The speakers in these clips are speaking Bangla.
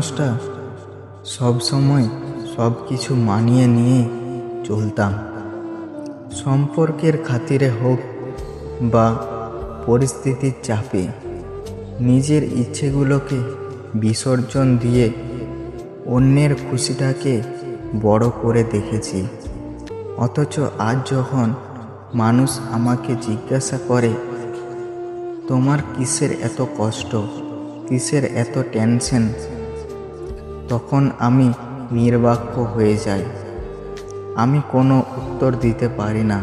মানুষটা সবসময় সব কিছু মানিয়ে নিয়ে চলতাম। সম্পর্কের খাতিরে হোক বা পরিস্থিতির চাপে নিজের ইচ্ছেগুলোকে বিসর্জন দিয়ে অন্যের খুশিটাকে বড় করে দেখেছি। অথচ আজ যখন মানুষ আমাকে জিজ্ঞাসা করে, তোমার কিসের এত কষ্ট, কিসের এত টেনশন, তখন আমি নির্বাক্য হয়ে যাই। আমি কোনো উত্তর দিতে পারি না।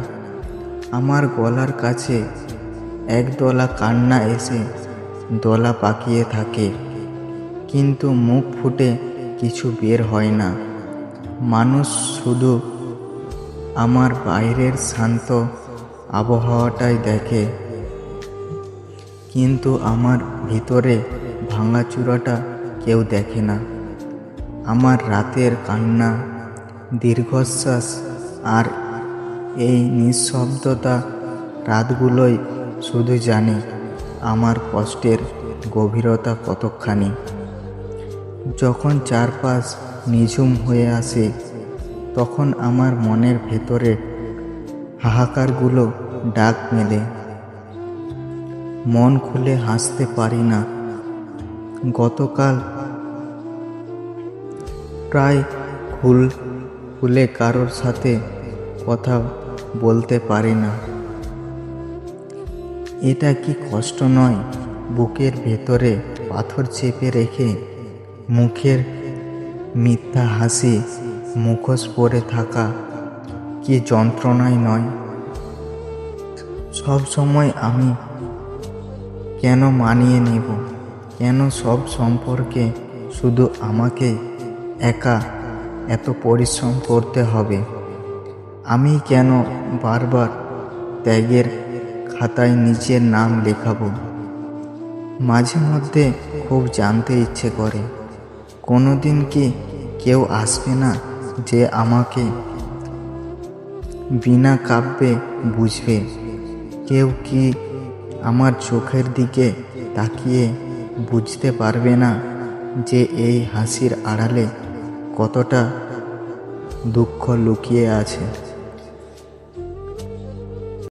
আমার গলার কাছে একদলা কান্না এসে দলা পাকিয়ে থাকে, কিন্তু মুখ ফুটে কিছু বের হয় না। মানুষ শুধু আমার বাইরের শান্ত আবহাওয়াটাই দেখে, কিন্তু আমার ভিতরে ভাঙাচুরাটা কেউ দেখে না। আমার রাতের কান্না, দীর্ঘশ্বাস আর এই নিঃশব্দতা রাতগুলোই শুধু জানে আমার কষ্টের গভীরতা কতখানি। যখন চারপাশ নিঝুম হয়ে আসে, তখন আমার মনের ভেতরে হাহাকারগুলো ডাক মেলে। মন খুলে হাসতে পারি না। গতকাল প্রায় খুলে কারোর সাথে কথা বলতে পারি না। এটা কি কষ্ট নয়? বুকের ভেতরে পাথর চেপে রেখে মুখের মিথ্যা হাসি মুখোশ পরে থাকা কি যন্ত্রণাই নয়? সব সময় আমি কেন মানিয়ে নেব? কেন সব সম্পর্কে শুধু আমাকে একা এত পরিশ্রম করতে হবে? আমি কেন বারবার ত্যাগের খাতায় নিজের নাম লেখাবো? মাঝে মধ্যে খুব জানতে ইচ্ছে করে, কোনোদিন কি কেউ আসবে না যে আমাকে বিনা কাব্যে বুঝবে? কেউ কি আমার চোখের দিকে তাকিয়ে বুঝতে পারবে না যে এই হাসির আড়ালে কতটা দুঃখ লুকিয়ে আছে?